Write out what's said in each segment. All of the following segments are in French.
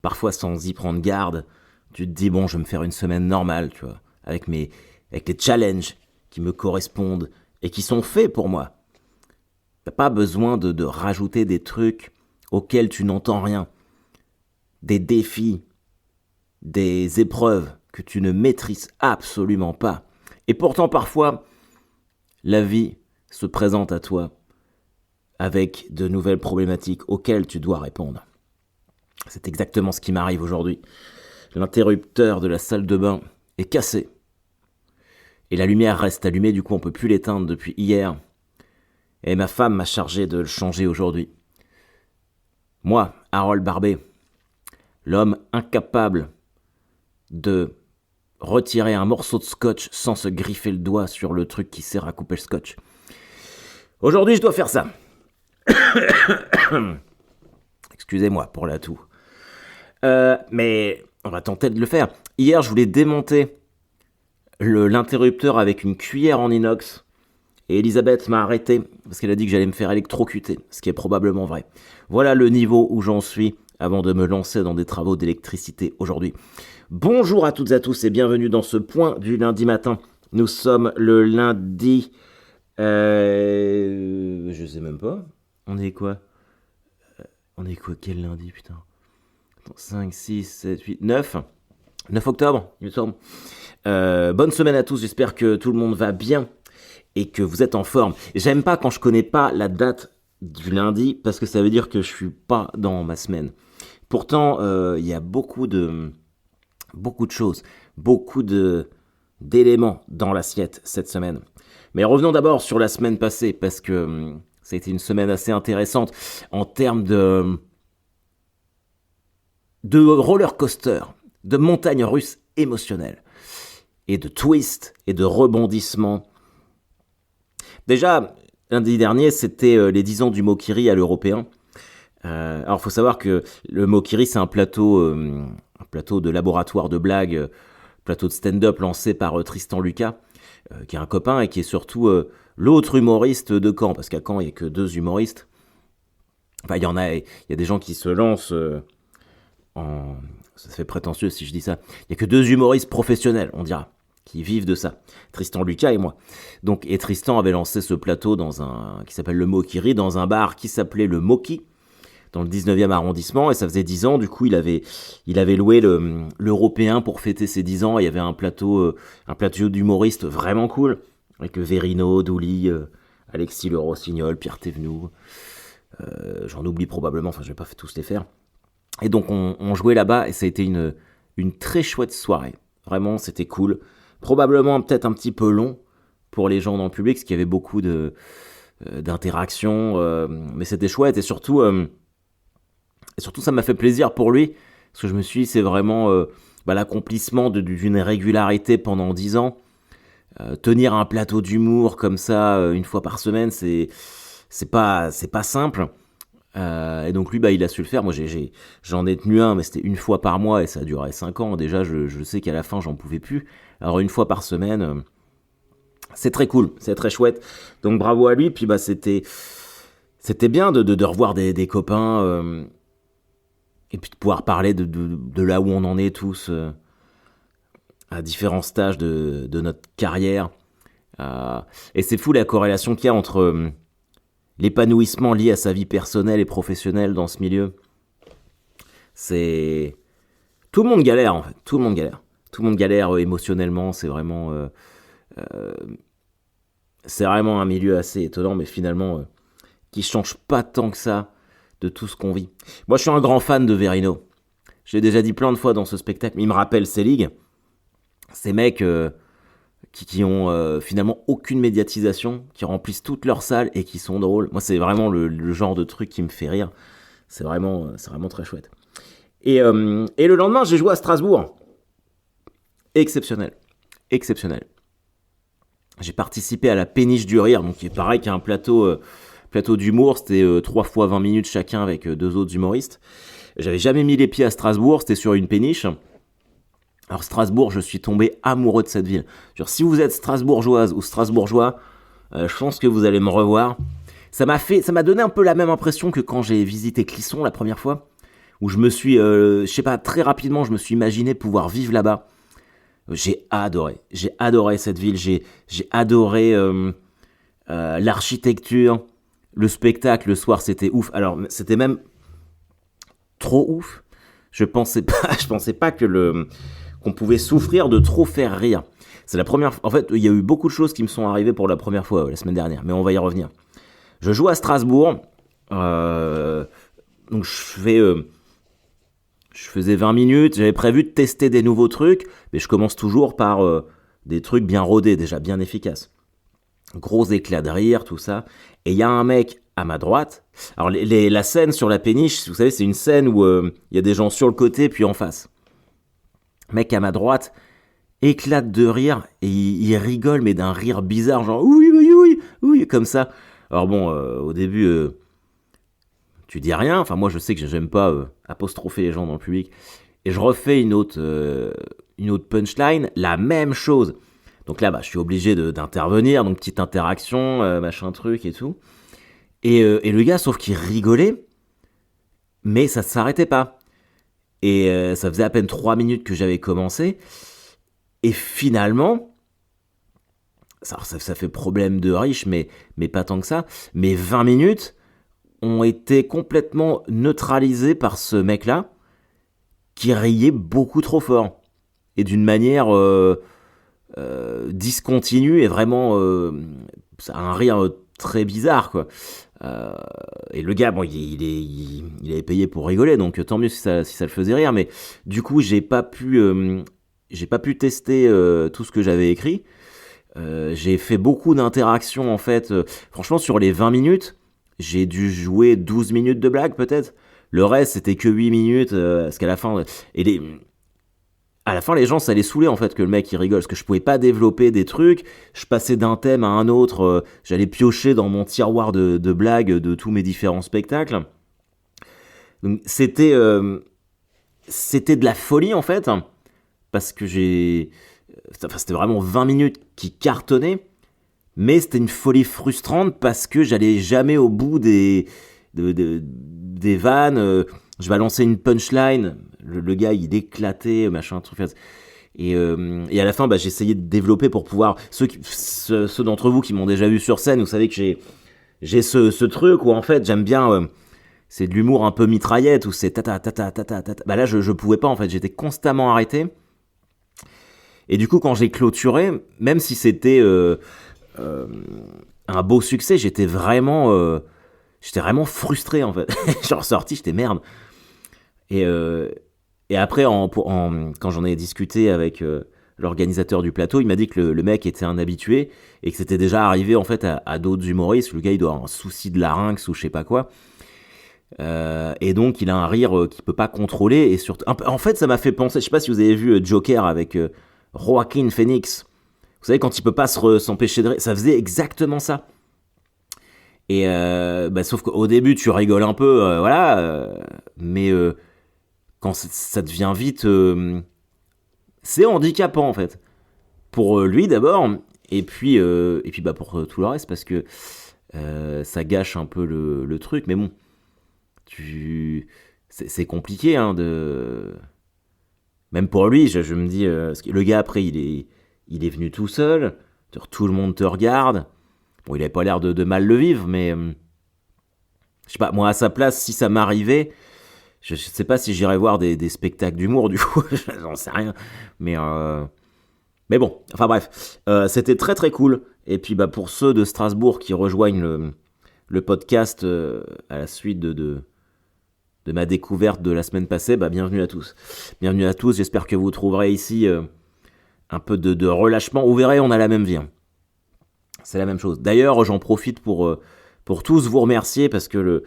parfois sans y prendre garde, tu te dis, bon, je vais me faire une semaine normale, tu vois, avec les challenges qui me correspondent et qui sont faits pour moi. T'as pas besoin de rajouter des trucs auxquels tu n'entends rien, des défis, des épreuves que tu ne maîtrises absolument pas. Et pourtant, parfois, la vie se présente à toi avec de nouvelles problématiques auxquelles tu dois répondre. C'est exactement ce qui m'arrive aujourd'hui. L'interrupteur de la salle de bain est cassé. Et la lumière reste allumée, du coup on ne peut plus l'éteindre depuis hier. Et ma femme m'a chargé de le changer aujourd'hui. Moi, Harold Barbet, l'homme incapable de retirer un morceau de scotch sans se griffer le doigt sur le truc qui sert à couper le scotch. Aujourd'hui, je dois faire ça. Excusez-moi pour la toux. Mais on va tenter de le faire. Hier, je voulais démonter l'interrupteur avec une cuillère en inox. Et Elisabeth m'a arrêté parce qu'elle a dit que j'allais me faire électrocuter, ce qui est probablement vrai. Voilà le niveau où j'en suis avant de me lancer dans des travaux d'électricité aujourd'hui. Bonjour à toutes et à tous et bienvenue dans ce point du lundi matin. Nous sommes le lundi... je sais même pas. On est quoi, quel lundi, putain? 5, 6, 7, 8, 9 octobre, il me semble. Bonne semaine à tous, j'espère que tout le monde va bien et que vous êtes en forme. J'aime pas quand je connais pas la date du lundi parce que ça veut dire que je suis pas dans ma semaine. Pourtant, il y a beaucoup de choses, d'éléments dans l'assiette cette semaine. Mais revenons d'abord sur la semaine passée parce que ça a été une semaine assez intéressante en termes de roller coaster, de montagnes russes émotionnelles et de twists et de rebondissements. Déjà, lundi dernier, c'était les 10 ans du Mokiri à l'Européen. Alors, il faut savoir que le Mokiri, c'est un plateau de laboratoire de blagues, plateau de stand-up lancé par Tristan Lucas, qui est un copain et qui est surtout l'autre humoriste de Caen, parce qu'à Caen, il n'y a que 2 humoristes. Enfin, il y a des gens qui se lancent ça fait prétentieux si je dis ça. Il n'y a que 2 humoristes professionnels, on dira, qui vivent de ça. Tristan Lucas et moi. Et Tristan avait lancé ce plateau qui s'appelle le Mokiri, dans un bar qui s'appelait le Moki, dans le 19e arrondissement, et ça faisait 10 ans, du coup il avait loué l'Européen pour fêter ses 10 ans, et il y avait un plateau d'humoristes vraiment cool, avec Verino, Douli, Alexis Le Rossignol, Pierre Thévenoud, j'en oublie probablement, enfin je vais pas tous les faire. Et donc on jouait là-bas, et ça a été une très chouette soirée, vraiment c'était cool, probablement peut-être un petit peu long pour les gens dans le public, parce qu'il y avait beaucoup d'interactions, mais c'était chouette, et surtout ça m'a fait plaisir pour lui, parce que je me suis dit, c'est vraiment l'accomplissement d'une régularité pendant 10 ans. Tenir un plateau d'humour comme ça, une fois par semaine, c'est pas simple. Et donc lui, il a su le faire. Moi, j'en ai tenu un, mais c'était une fois par mois, et ça a duré 5 ans. Déjà, je sais qu'à la fin, j'en pouvais plus. Alors, une fois par semaine, c'est très cool, c'est très chouette. Donc, bravo à lui. Puis, c'était bien de revoir des copains... et puis de pouvoir parler de là où on en est tous à différents stages de notre carrière. Et c'est fou la corrélation qu'il y a entre l'épanouissement lié à sa vie personnelle et professionnelle dans ce milieu. C'est... Tout le monde galère en fait, tout le monde galère. Tout le monde galère émotionnellement, c'est vraiment un milieu assez étonnant, mais finalement qui change pas tant que ça de tout ce qu'on vit. Moi, je suis un grand fan de Verino. Je l'ai déjà dit plein de fois dans ce spectacle, mais il me rappelle ces ligues. Ces mecs qui ont finalement aucune médiatisation, qui remplissent toutes leurs salles et qui sont drôles. Moi, c'est vraiment le genre de truc qui me fait rire. C'est vraiment très chouette. Et le lendemain, j'ai joué à Strasbourg. Exceptionnel. J'ai participé à la Péniche du Rire, donc qui est pareil qu'un plateau d'humour, c'était 3 fois 20 minutes chacun avec 2 autres humoristes. J'avais jamais mis les pieds à Strasbourg, c'était sur une péniche. Alors Strasbourg, je suis tombé amoureux de cette ville. Genre, si vous êtes strasbourgeoise ou strasbourgeois, je pense que vous allez me revoir. Ça m'a donné un peu la même impression que quand j'ai visité Clisson la première fois, où je me suis, je sais pas, très rapidement, je me suis imaginé pouvoir vivre là-bas. J'ai adoré cette ville, j'ai adoré l'architecture, le spectacle le soir, c'était ouf. Alors, c'était même trop ouf. Je pensais pas qu'on pouvait souffrir de trop faire rire. C'est la première fois. En fait, il y a eu beaucoup de choses qui me sont arrivées pour la première fois la semaine dernière, mais on va y revenir. Je joue à Strasbourg, donc je faisais 20 minutes. J'avais prévu de tester des nouveaux trucs, mais je commence toujours par des trucs bien rodés, déjà bien efficaces. Gros éclat de rire, tout ça. Et il y a un mec à ma droite. Alors, la scène sur la péniche, vous savez, c'est une scène où il y a des gens sur le côté, puis en face. Mec à ma droite éclate de rire, et il rigole, mais d'un rire bizarre, genre oui, oui, oui, oui, comme ça. Alors bon, au début, tu dis rien. Enfin, moi, je sais que j'aime pas apostropher les gens dans le public. Et je refais une autre punchline, la même chose. Donc là, je suis obligé d'intervenir, donc petite interaction, machin truc et tout. Et le gars, sauf qu'il rigolait, mais ça ne s'arrêtait pas. Et ça faisait à peine 3 minutes que j'avais commencé. Et finalement, ça fait problème de riche, mais pas tant que ça. Mais 20 minutes ont été complètement neutralisées par ce mec-là, qui riait beaucoup trop fort. Et d'une manière discontinue, et vraiment un rire très bizarre, quoi. Et le gars, bon, il avait payé pour rigoler, donc tant mieux si ça le faisait rire, mais du coup, j'ai pas pu tester tout ce que j'avais écrit. J'ai fait beaucoup d'interactions, en fait. Franchement, sur les 20 minutes, j'ai dû jouer 12 minutes de blague, peut-être. Le reste, c'était que 8 minutes, parce qu'à la fin... À la fin, les gens, ça les saoulait, en fait, que le mec, il rigole, parce que je pouvais pas développer des trucs, je passais d'un thème à un autre, j'allais piocher dans mon tiroir de blagues de tous mes différents spectacles. Donc, c'était de la folie, en fait, parce que c'était vraiment 20 minutes qui cartonnaient, mais c'était une folie frustrante, parce que j'allais jamais au bout des vannes, je balançais une punchline, le gars il éclatait, machin, truc. Et à la fin, j'essayais de développer pour pouvoir. Ceux d'entre vous qui m'ont déjà vu sur scène, vous savez que j'ai ce truc où en fait j'aime bien. C'est de l'humour un peu mitraillette, où c'est tata tata tata tata. Là, je pouvais pas en fait, j'étais constamment arrêté. Et du coup, quand j'ai clôturé, même si c'était un beau succès, j'étais vraiment frustré en fait. Je suis ressorti, j'étais merde. Et après, quand j'en ai discuté avec l'organisateur du plateau, il m'a dit que le mec était un habitué et que c'était déjà arrivé en fait à d'autres humoristes. Le gars, il doit avoir un souci de larynx ou je sais pas quoi. Et donc, il a un rire qu'il peut pas contrôler. Et surtout, en fait, ça m'a fait penser. Je sais pas si vous avez vu Joker avec Joaquin Phoenix. Vous savez, quand il peut pas s'empêcher de rire, ça faisait exactement ça. Et sauf qu'au début, tu rigoles un peu, voilà. Mais quand ça devient vite, c'est handicapant en fait. Pour lui d'abord, et puis pour tout le reste, parce que ça gâche un peu le truc. Mais bon, c'est compliqué, hein, même pour lui, je me dis, parce que le gars après il est venu tout seul, tout le monde te regarde. Bon, il avait pas l'air de mal le vivre, mais je sais pas, moi à sa place, si ça m'arrivait, je sais pas si j'irais voir des spectacles d'humour, du coup, j'en sais rien. Mais bon, enfin bref, c'était très très cool. Et puis pour ceux de Strasbourg qui rejoignent le podcast à la suite de ma découverte de la semaine passée, bienvenue à tous. Bienvenue à tous, j'espère que vous trouverez ici un peu de relâchement. Vous verrez, on a la même vie. Hein. C'est la même chose. D'ailleurs, j'en profite pour tous vous remercier parce que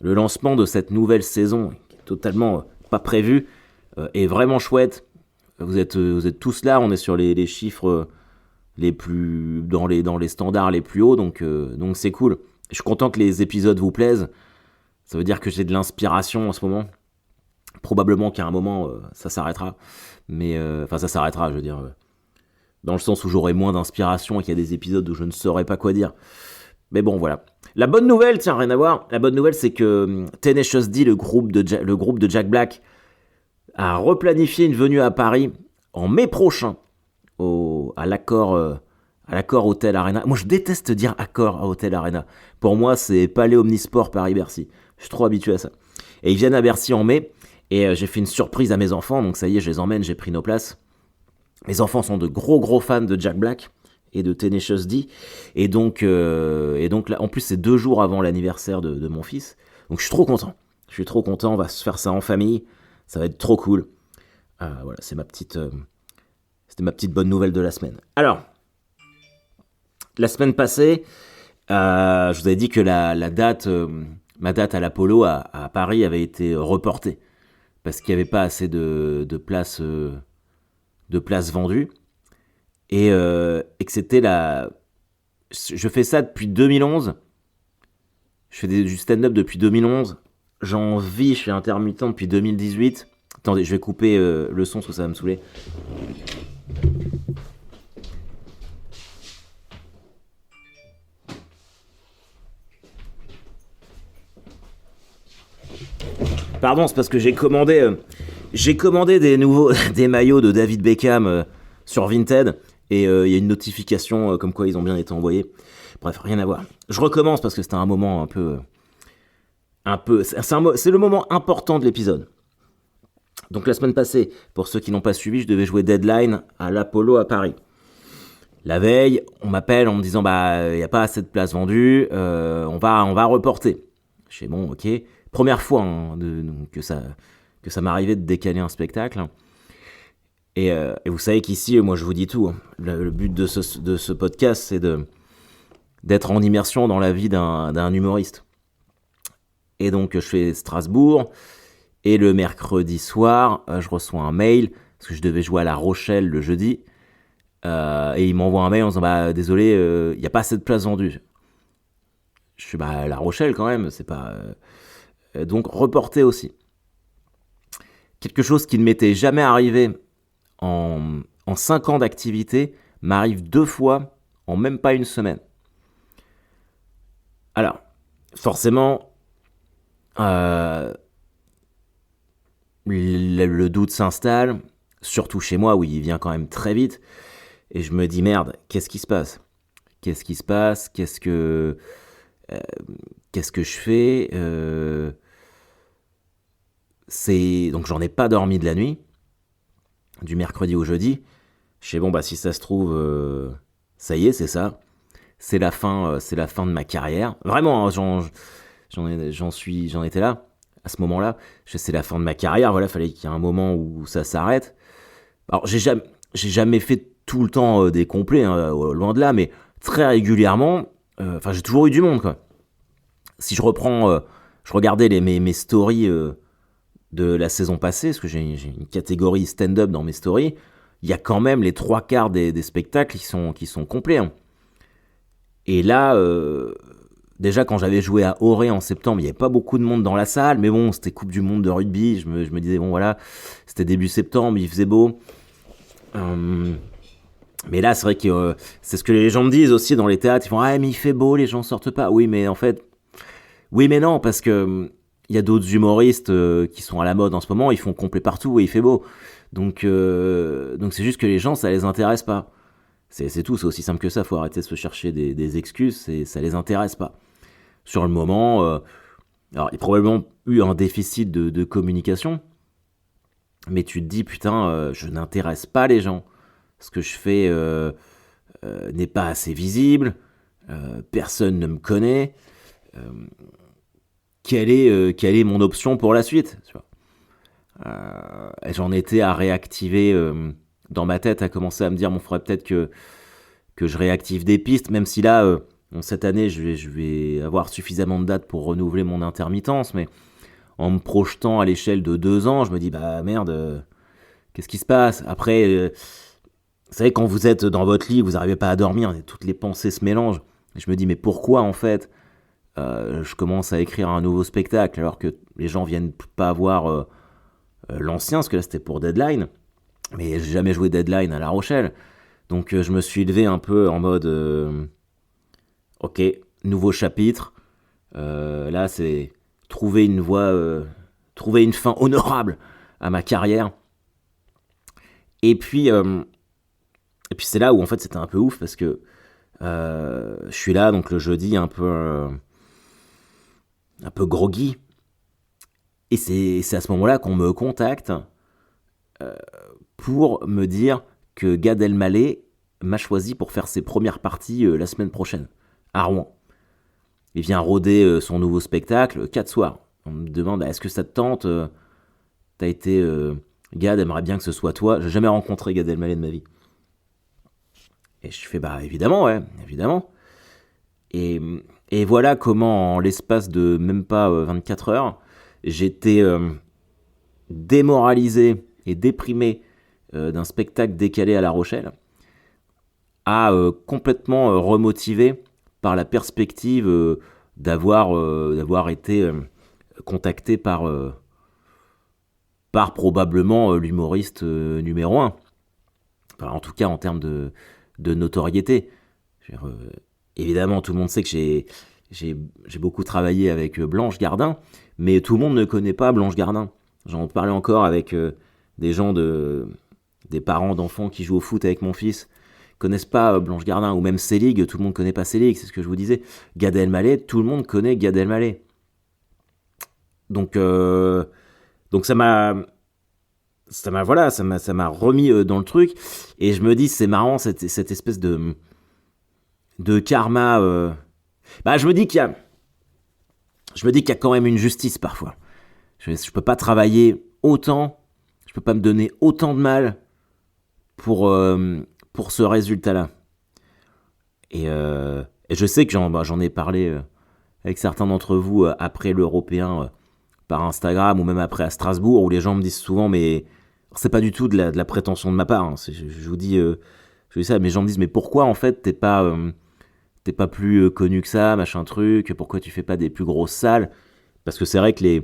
le lancement de cette nouvelle saison, qui est totalement pas prévu, est vraiment chouette. Vous êtes tous là, on est sur les chiffres les plus dans les standards les plus hauts, donc c'est cool. Je suis content que les épisodes vous plaisent. Ça veut dire que j'ai de l'inspiration en ce moment. Probablement qu'à un moment ça s'arrêtera, mais ça s'arrêtera, je veux dire, dans le sens où j'aurai moins d'inspiration et qu'il y a des épisodes où je ne saurais pas quoi dire. Mais bon, voilà. La bonne nouvelle, tiens, rien à voir. La bonne nouvelle, c'est que Tenacious D, le groupe de Jack Black, a replanifié une venue à Paris en mai prochain à l'accord Hotel Arena. Moi, je déteste dire accord à Hotel Arena. Pour moi, c'est Palais Omnisport Paris-Bercy. Je suis trop habitué à ça. Et ils viennent à Bercy en mai. Et j'ai fait une surprise à mes enfants. Donc ça y est, je les emmène, j'ai pris nos places. Mes enfants sont de gros fans de Jack Black et de Tenacious D. Et donc là, en plus, c'est 2 jours avant l'anniversaire de mon fils. Donc je suis trop content. Je suis trop content. On va se faire ça en famille. Ça va être trop cool. Voilà, c'était ma petite bonne nouvelle de la semaine. Alors, la semaine passée, je vous avais dit que ma date à l'Apollo à Paris avait été reportée parce qu'il n'y avait pas assez de places vendues et que c'était je fais ça depuis 2011. Je fais du stand-up depuis 2011. J'en vis, je suis intermittent depuis 2018. Attendez, je vais couper le son parce que ça va me saouler. Pardon, c'est parce que j'ai commandé des maillots de David Beckham sur Vinted et il y a une notification comme quoi ils ont bien été envoyés. Bref, rien à voir. Je recommence parce que c'était un moment c'est le moment important de l'épisode. Donc la semaine passée, pour ceux qui n'ont pas suivi, je devais jouer Deadline à l'Apollo à Paris. La veille, on m'appelle en me disant il n'y a pas assez de places vendues, on va reporter. Je fais bon, ok. Première fois que ça m'arrivait de décaler un spectacle. Et vous savez qu'ici, moi je vous dis tout. Le but de ce podcast, c'est d'être en immersion dans la vie d'un humoriste. Et donc je fais Strasbourg. Et le mercredi soir, je reçois un mail, parce que je devais jouer à La Rochelle le jeudi. Et il m'envoie un mail en disant désolé, il n'y a pas assez de places vendues. Je suis La Rochelle quand même, c'est pas... donc reporté aussi. Quelque chose qui ne m'était jamais arrivé en 5 ans d'activité m'arrive 2 fois en même pas une semaine. Alors, forcément, le doute s'installe, surtout chez moi où il vient quand même très vite, et je me dis merde, qu'est-ce qui se passe ? Qu'est-ce que je fais ? Donc j'en ai pas dormi de la nuit, du mercredi au jeudi. Je sais si ça se trouve, ça y est, c'est ça. C'est la fin de ma carrière. Vraiment, hein, j'en étais là, à ce moment-là. C'est la fin de ma carrière, voilà, fallait qu'il y ait un moment où ça s'arrête. Alors j'ai jamais fait tout le temps des complets, hein, loin de là, mais très régulièrement, j'ai toujours eu du monde, quoi. Si je reprends, je regardais mes stories de la saison passée, parce que j'ai une catégorie stand-up dans mes stories, il y a quand même les 3/4 des spectacles qui sont complets. Hein. Et là, déjà quand j'avais joué à Auray en septembre, il n'y avait pas beaucoup de monde dans la salle, mais bon, c'était Coupe du Monde de rugby, je me disais, bon voilà, c'était début septembre, il faisait beau. Mais là, c'est vrai que c'est ce que les gens me disent aussi dans les théâtres, ils font « Ah, mais il fait beau, les gens sortent pas ». Oui, mais en fait, oui, mais non, parce que il y a d'autres humoristes qui sont à la mode en ce moment, ils font complet partout et il fait beau. Donc c'est juste que les gens, ça les intéresse pas. C'est tout, c'est aussi simple que ça, faut arrêter de se chercher des excuses, ça les intéresse pas. Sur le moment, alors il y a probablement eu un déficit de communication, mais tu te dis, putain, je n'intéresse pas les gens. Ce que je fais n'est pas assez visible, personne ne me connaît. Quelle est mon option pour la suite, tu vois. J'en étais à réactiver dans ma tête, à commencer à me dire, il faudrait peut-être que je réactive des pistes, même si là, cette année, je vais avoir suffisamment de dates pour renouveler mon intermittence, mais en me projetant à l'échelle de 2 ans, je me dis, merde, qu'est-ce qui se passe ? Après, vous savez, quand vous êtes dans votre lit, vous n'arrivez pas à dormir, et toutes les pensées se mélangent, et je me dis, mais pourquoi en fait je commence à écrire un nouveau spectacle alors que les gens viennent pas voir l'ancien, parce que là c'était pour Deadline, mais j'ai jamais joué Deadline à La Rochelle, donc je me suis levé un peu en mode ok, nouveau chapitre. Là, c'est trouver une voie, trouver une fin honorable à ma carrière. Et puis c'est là où en fait c'était un peu ouf parce que je suis là donc le jeudi un peu groggy. Et c'est à ce moment-là qu'on me contacte pour me dire que Gad Elmaleh m'a choisi pour faire ses premières parties la semaine prochaine, à Rouen. Il vient rôder son nouveau spectacle, 4 soirs. On me demande, est-ce que ça te tente T'as été... Gad aimerait bien que ce soit toi. J'ai jamais rencontré Gad Elmaleh de ma vie. Et je fais, bah évidemment, ouais, évidemment. Et, et voilà comment, en l'espace de même pas 24 heures, j'étais démoralisé et déprimé d'un spectacle décalé à La Rochelle à complètement remotivé par la perspective d'avoir été contacté par probablement l'humoriste numéro 1. Enfin, en tout cas en termes de notoriété. Évidemment, tout le monde sait que j'ai beaucoup travaillé avec Blanche Gardin, mais tout le monde ne connaît pas Blanche Gardin. J'en parlais encore avec des gens des parents d'enfants qui jouent au foot avec mon fils. Ils connaissent pas Blanche Gardin, ou même Selig, tout le monde connaît pas Selig, c'est ce que je vous disais. Gad Elmaleh, tout le monde connaît Gad Elmaleh. Donc ça m'a remis dans le truc, et je me dis c'est marrant cette espèce de karma. Je me dis qu'il y a quand même une justice parfois. Je peux pas travailler autant, je peux pas me donner autant de mal pour ce résultat-là. Et je sais que j'en ai parlé avec certains d'entre vous après l'Européen par Instagram, ou même après à Strasbourg, où les gens me disent souvent, mais c'est pas du tout de la prétention de ma part. Hein. Je vous dis ça, mais les gens me disent, mais pourquoi en fait t'es pas plus connu que ça, machin truc, pourquoi tu fais pas des plus grosses salles? Parce que c'est vrai que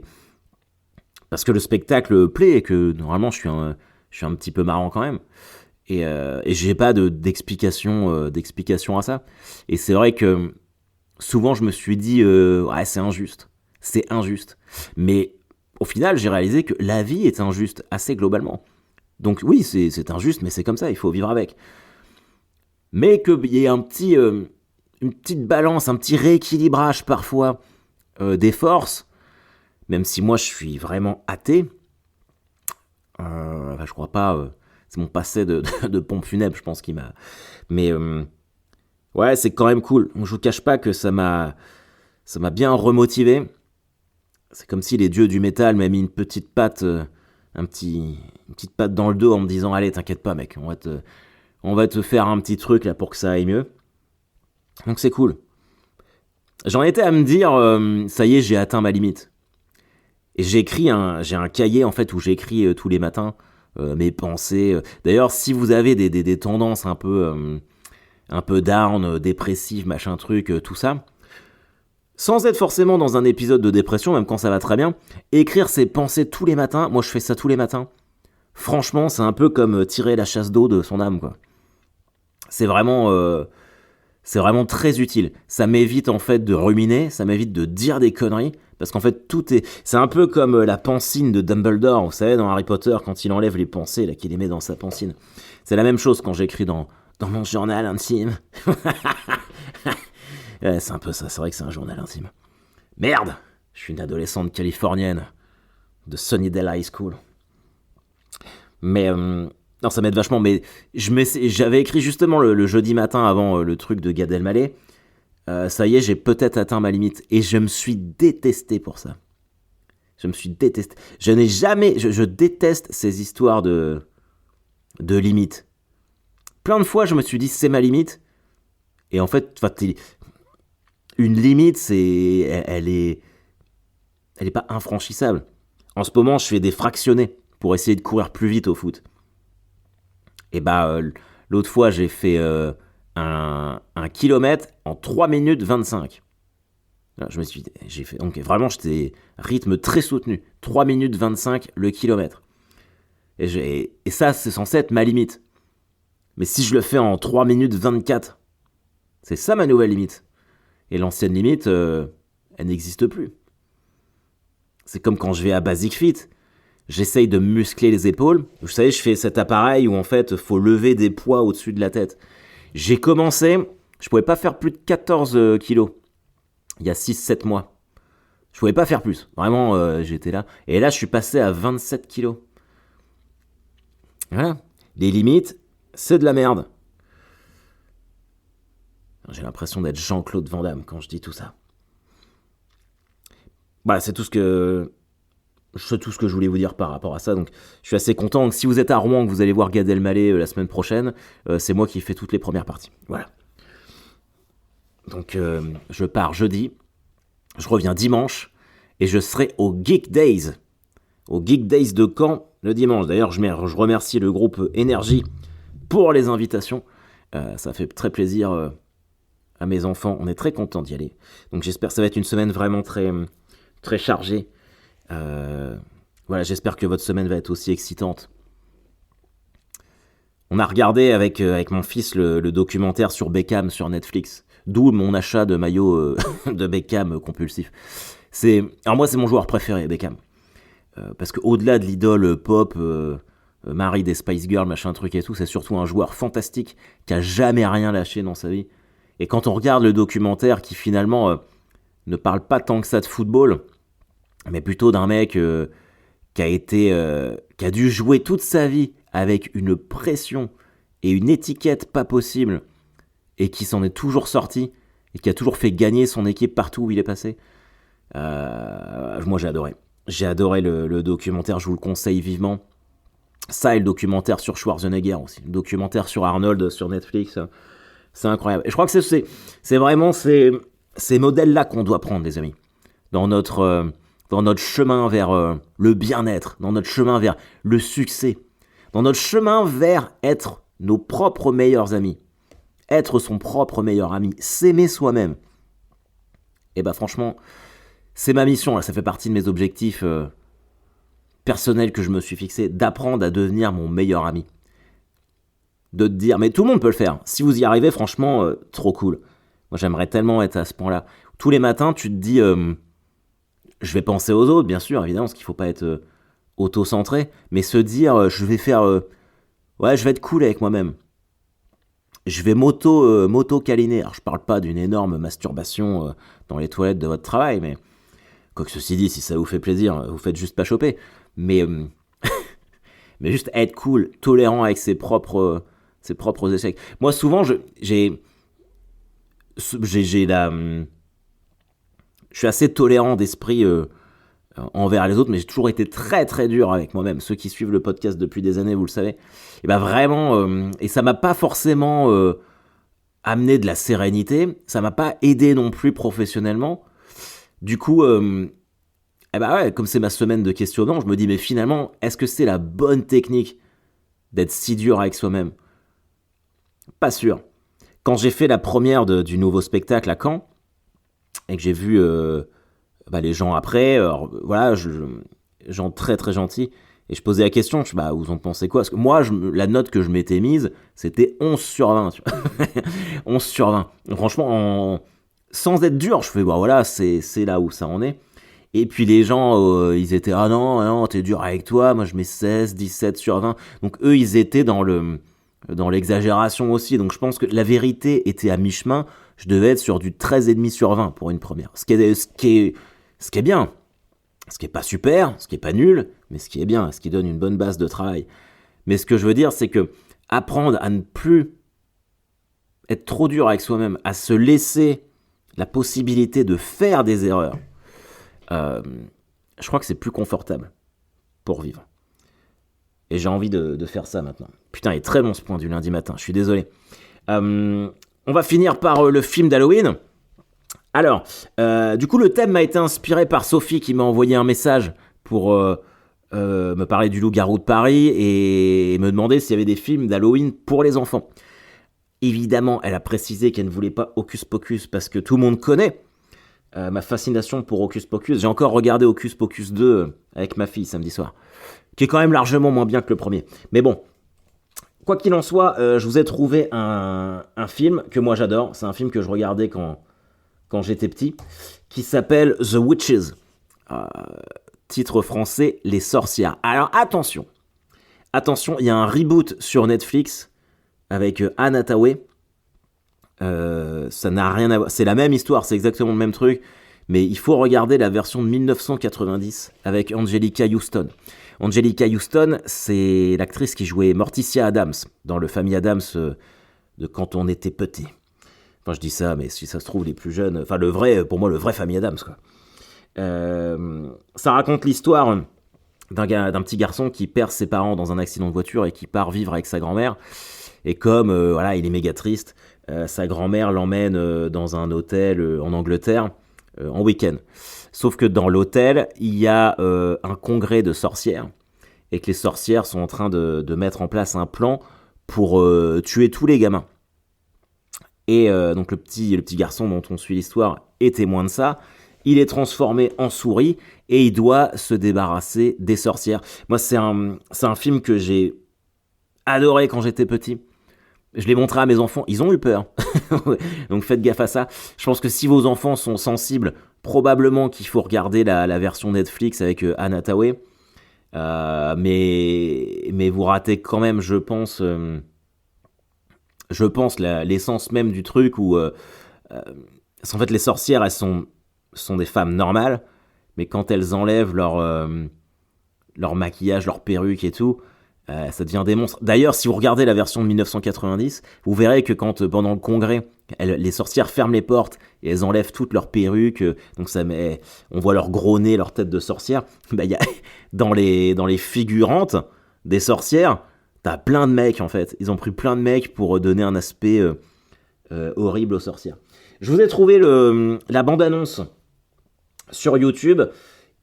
le spectacle plaît, et que normalement je suis un petit peu marrant quand même. Et j'ai pas d'explication à ça. Et c'est vrai que souvent je me suis dit ouais, c'est injuste. Mais au final, j'ai réalisé que la vie est injuste assez globalement. Donc oui, c'est injuste, mais c'est comme ça, il faut vivre avec. Mais qu'il y ait une petite balance, un petit rééquilibrage parfois des forces, même si moi je suis vraiment athée, je crois pas, c'est mon passé de pompe funèbre, je pense qu'il m'a... Mais ouais, c'est quand même cool. Je vous cache pas que ça m'a bien remotivé. C'est comme si les dieux du métal m'avaient mis une petite patte, une petite patte dans le dos en me disant, allez, t'inquiète pas mec, on va te faire un petit truc là pour que ça aille mieux. Donc c'est cool. J'en étais à me dire, ça y est, j'ai atteint ma limite. Et j'ai un cahier en fait où j'écris tous les matins mes pensées. D'ailleurs, si vous avez des tendances un peu down, dépressives, machin truc, tout ça, sans être forcément dans un épisode de dépression, même quand ça va très bien, écrire ses pensées tous les matins, moi je fais ça tous les matins. Franchement, c'est un peu comme tirer la chasse d'eau de son âme, quoi. C'est vraiment très utile. Ça m'évite en fait de ruminer, ça m'évite de dire des conneries, parce qu'en fait c'est un peu comme la pancine de Dumbledore, vous savez, dans Harry Potter, quand il enlève les pensées, là, qu'il les met dans sa pancine. C'est la même chose quand j'écris dans mon journal intime. Ouais, c'est un peu ça, c'est vrai que c'est un journal intime. Merde, je suis une adolescente californienne de Sunnydale High School. Mais non, ça m'aide vachement. Mais j'avais écrit justement le jeudi matin avant le truc de Gad Elmaleh. Ça y est, j'ai peut-être atteint ma limite. Et je me suis détesté pour ça. Je me suis détesté. Je déteste ces histoires de limites. Plein de fois, je me suis dit, c'est ma limite. Et en fait, une limite, elle est pas infranchissable. En ce moment, je fais des fractionnés pour essayer de courir plus vite au foot. Et l'autre fois, j'ai fait un kilomètre en 3 minutes 25. Là, j'ai fait, donc vraiment, j'étais rythme très soutenu. 3 minutes 25 le kilomètre. Et ça, c'est censé être ma limite. Mais si je le fais en 3 minutes 24, c'est ça ma nouvelle limite. Et l'ancienne limite, elle n'existe plus. C'est comme quand je vais à Basic Fit. J'essaye de muscler les épaules. Vous savez, je fais cet appareil où en fait, il faut lever des poids au-dessus de la tête. J'ai commencé, je pouvais pas faire plus de 14 kilos. Il y a 6-7 mois. Je pouvais pas faire plus. Vraiment, j'étais là. Et là, je suis passé à 27 kilos. Voilà. Les limites, c'est de la merde. J'ai l'impression d'être Jean-Claude Van Damme quand je dis tout ça. Voilà, c'est tout ce que je voulais vous dire par rapport à ça. Donc, je suis assez content. Donc, si vous êtes à Rouen, que vous allez voir Gad Elmaleh la semaine prochaine, c'est moi qui fais toutes les premières parties. Voilà. Donc, je pars jeudi. Je reviens dimanche. Et je serai au Geek Days. Au Geek Days de Caen le dimanche. D'ailleurs, je remercie le groupe Énergie pour les invitations. Ça fait très plaisir à mes enfants. On est très contents d'y aller. Donc, j'espère que ça va être une semaine vraiment très, très chargée. Voilà, j'espère que votre semaine va être aussi excitante. On a regardé avec mon fils le documentaire sur Beckham sur Netflix. D'où mon achat de maillot de Beckham compulsif. Alors moi, c'est mon joueur préféré, Beckham. Parce qu'au-delà de l'idole pop, mari des Spice Girls, machin truc et tout, c'est surtout un joueur fantastique qui a jamais rien lâché dans sa vie. Et quand on regarde le documentaire qui finalement ne parle pas tant que ça de football, mais plutôt d'un mec qui a dû jouer toute sa vie avec une pression et une étiquette pas possible, et qui s'en est toujours sorti, et qui a toujours fait gagner son équipe partout où il est passé. Moi j'ai adoré. J'ai adoré le documentaire, je vous le conseille vivement. Ça et le documentaire sur Schwarzenegger aussi. Le documentaire sur Arnold sur Netflix, c'est incroyable. Et je crois que c'est vraiment ces modèles-là qu'on doit prendre, les amis. Dans notre chemin vers le bien-être, dans notre chemin vers le succès, dans notre chemin vers être nos propres meilleurs amis. Être son propre meilleur ami, s'aimer soi-même. Et bah franchement, c'est ma mission, là, ça fait partie de mes objectifs personnels que je me suis fixé, d'apprendre à devenir mon meilleur ami. De te dire, mais tout le monde peut le faire. Si vous y arrivez, franchement, trop cool. Moi, j'aimerais tellement être à ce point-là. Tous les matins, tu te dis, je vais penser aux autres, bien sûr, évidemment, parce qu'il ne faut pas être auto-centré, mais se dire, je vais être cool avec moi-même. Je vais m'auto-câliner. Alors, je parle pas d'une énorme masturbation dans les toilettes de votre travail, mais quoique ceci dit, si ça vous fait plaisir, vous faites juste pas choper. Mais juste être cool, tolérant avec ses propres échecs. Moi, souvent, je suis assez tolérant d'esprit envers les autres, mais j'ai toujours été très très dur avec moi-même. Ceux qui suivent le podcast depuis des années, vous le savez. Et ben vraiment, et ça m'a pas forcément amené de la sérénité. Ça m'a pas aidé non plus professionnellement. Du coup, comme c'est ma semaine de questionnement, je me dis, mais finalement, est-ce que c'est la bonne technique d'être si dur avec soi-même ? Pas sûr. Quand j'ai fait la première du nouveau spectacle à Caen, et que j'ai vu les gens après, voilà, gens très très gentils, et je posais la question, vous en pensez quoi ? Parce que moi, la note que je m'étais mise, c'était 11 sur 20. Tu vois 11 sur 20. Franchement, sans être dur, je fais, voilà, c'est là où ça en est. Et puis les gens, ils étaient, ah non, t'es dur avec toi, moi je mets 16, 17 sur 20. Donc eux, ils étaient dans l'exagération aussi. Donc je pense que la vérité était à mi-chemin. Je devais être sur du 13,5 sur 20 pour une première. Ce qui est bien. Ce qui est pas super, ce qui est pas nul, mais ce qui est bien, ce qui donne une bonne base de travail. Mais ce que je veux dire, c'est que apprendre à ne plus être trop dur avec soi-même, à se laisser la possibilité de faire des erreurs, je crois que c'est plus confortable pour vivre. Et j'ai envie de faire ça maintenant. Putain, il est très bon ce point du lundi matin, je suis désolé. On va finir par le film d'Halloween. Alors, du coup, le thème m'a été inspiré par Sophie qui m'a envoyé un message pour me parler du Loup-garou de Paris et me demander s'il y avait des films d'Halloween pour les enfants. Évidemment, elle a précisé qu'elle ne voulait pas Hocus Pocus parce que tout le monde connaît ma fascination pour Hocus Pocus. J'ai encore regardé Hocus Pocus 2 avec ma fille samedi soir, qui est quand même largement moins bien que le premier. Mais bon, quoi qu'il en soit, je vous ai trouvé un film que moi j'adore. C'est un film que je regardais quand quand j'étais petit, qui s'appelle The Witches. Titre français, Les Sorcières. Alors attention, il y a un reboot sur Netflix avec Anne Hathaway. Ça n'a rien à voir. C'est la même histoire, c'est exactement le même truc. Mais il faut regarder la version de 1990 avec Angelica Houston. Angelica Houston, c'est l'actrice qui jouait Morticia Addams dans le Famille Addams de quand on était petit. Enfin, je dis ça, mais si ça se trouve, les plus jeunes... Enfin, pour moi, le vrai Famille Addams, quoi. Ça raconte l'histoire d'un petit garçon qui perd ses parents dans un accident de voiture et qui part vivre avec sa grand-mère. Et comme, voilà, il est méga triste, sa grand-mère l'emmène dans un hôtel en Angleterre en week-end. Sauf que dans l'hôtel, il y a un congrès de sorcières et que les sorcières sont en train de mettre en place un plan pour tuer tous les gamins. Et donc le petit garçon dont on suit l'histoire est témoin de ça. Il est transformé en souris et il doit se débarrasser des sorcières. Moi, c'est un film que j'ai adoré quand j'étais petit. Je l'ai montré à mes enfants, ils ont eu peur. Donc faites gaffe à ça. Je pense que si vos enfants sont sensibles, probablement qu'il faut regarder la version Netflix avec Anne Hathaway. Mais vous ratez quand même, je pense l'essence même du truc où en fait les sorcières, elles sont des femmes normales, mais quand elles enlèvent leur maquillage, leur perruque et tout, ça devient des monstres. D'ailleurs, si vous regardez la version de 1990, vous verrez que quand, pendant le congrès, les sorcières ferment les portes et elles enlèvent toutes leurs perruques, donc on voit leur gros nez, leur tête de sorcière. Y a, dans les figurantes des sorcières, t'as plein de mecs en fait. Ils ont pris plein de mecs pour donner un aspect horrible aux sorcières. Je vous ai trouvé la bande-annonce sur YouTube.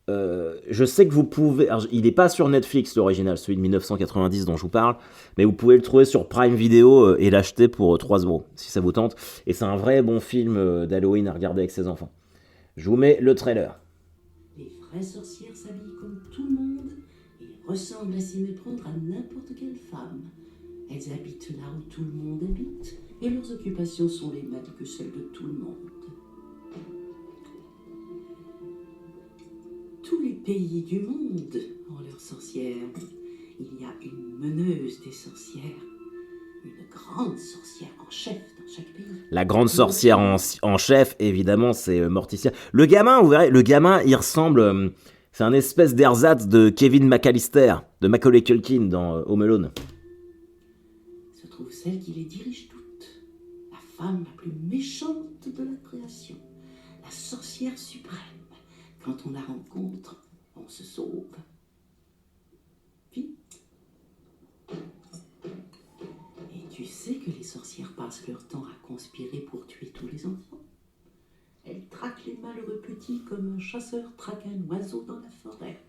Je sais que vous pouvez... Alors, il n'est pas sur Netflix l'original, celui de 1990 dont je vous parle, mais vous pouvez le trouver sur Prime Video et l'acheter pour 3€, si ça vous tente. Et c'est un vrai bon film d'Halloween à regarder avec ses enfants. Je vous mets le trailer. Les vraies sorcières s'habillent comme tout le monde et ressemblent à s'y méprendre à n'importe quelle femme. Elles habitent là où tout le monde habite et leurs occupations sont les mêmes que celles de tout le monde. Tous les pays du monde ont leurs sorcières. Il y a une meneuse des sorcières, une grande sorcière en chef dans chaque pays. La grande sorcière en chef, évidemment, c'est Morticia. Le gamin, vous verrez, il ressemble... c'est un espèce d'ersatz de Kevin McAllister, de Macaulay Culkin dans Home Alone. Se trouve celle qui les dirige toutes, la femme la plus méchante de la création, la sorcière suprême. Quand on la rencontre, on se sauve. Vite. Et tu sais que les sorcières passent leur temps à conspirer pour tuer tous les enfants. Elles traquent les malheureux petits comme un chasseur traque un oiseau dans la forêt.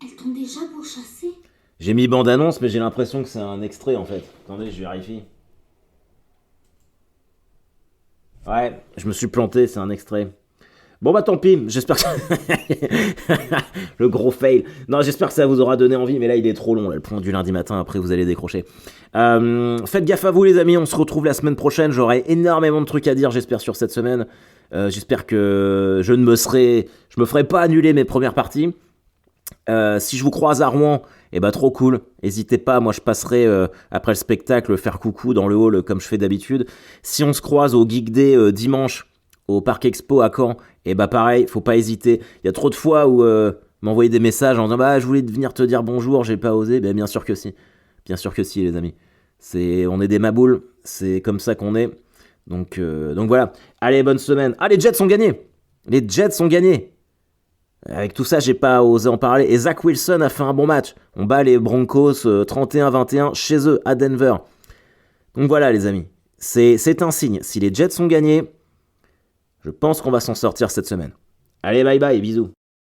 Elles t'ont déjà pourchassé? J'ai mis bande-annonce, mais j'ai l'impression que c'est un extrait en fait. Attendez, je vérifie. Ouais, je me suis planté, c'est un extrait. Bon bah tant pis, j'espère que... Le gros fail. Non, j'espère que ça vous aura donné envie, mais là il est trop long, là, le point du lundi matin, après vous allez décrocher. Faites gaffe à vous les amis, on se retrouve la semaine prochaine, j'aurai énormément de trucs à dire j'espère sur cette semaine. J'espère que je me ferai pas annuler mes premières parties. Si je vous croise à Rouen, eh ben trop cool, n'hésitez pas, moi je passerai après le spectacle faire coucou dans le hall comme je fais d'habitude. Si on se croise au Geek Day dimanche, au Parc Expo à Caen, et bah pareil, faut pas hésiter. Il y a trop de fois où m'envoyer des messages en disant bah je voulais venir te dire bonjour, j'ai pas osé. Ben bien sûr que si, les amis. On est des maboules, c'est comme ça qu'on est. Donc voilà. Allez, bonne semaine. Ah, les Jets ont gagné. Avec tout ça, j'ai pas osé en parler. Et Zach Wilson a fait un bon match. On bat les Broncos 31-21 chez eux à Denver. Donc voilà les amis, c'est un signe. Si les Jets ont gagné, je pense qu'on va s'en sortir cette semaine. Allez, bye bye, bisous.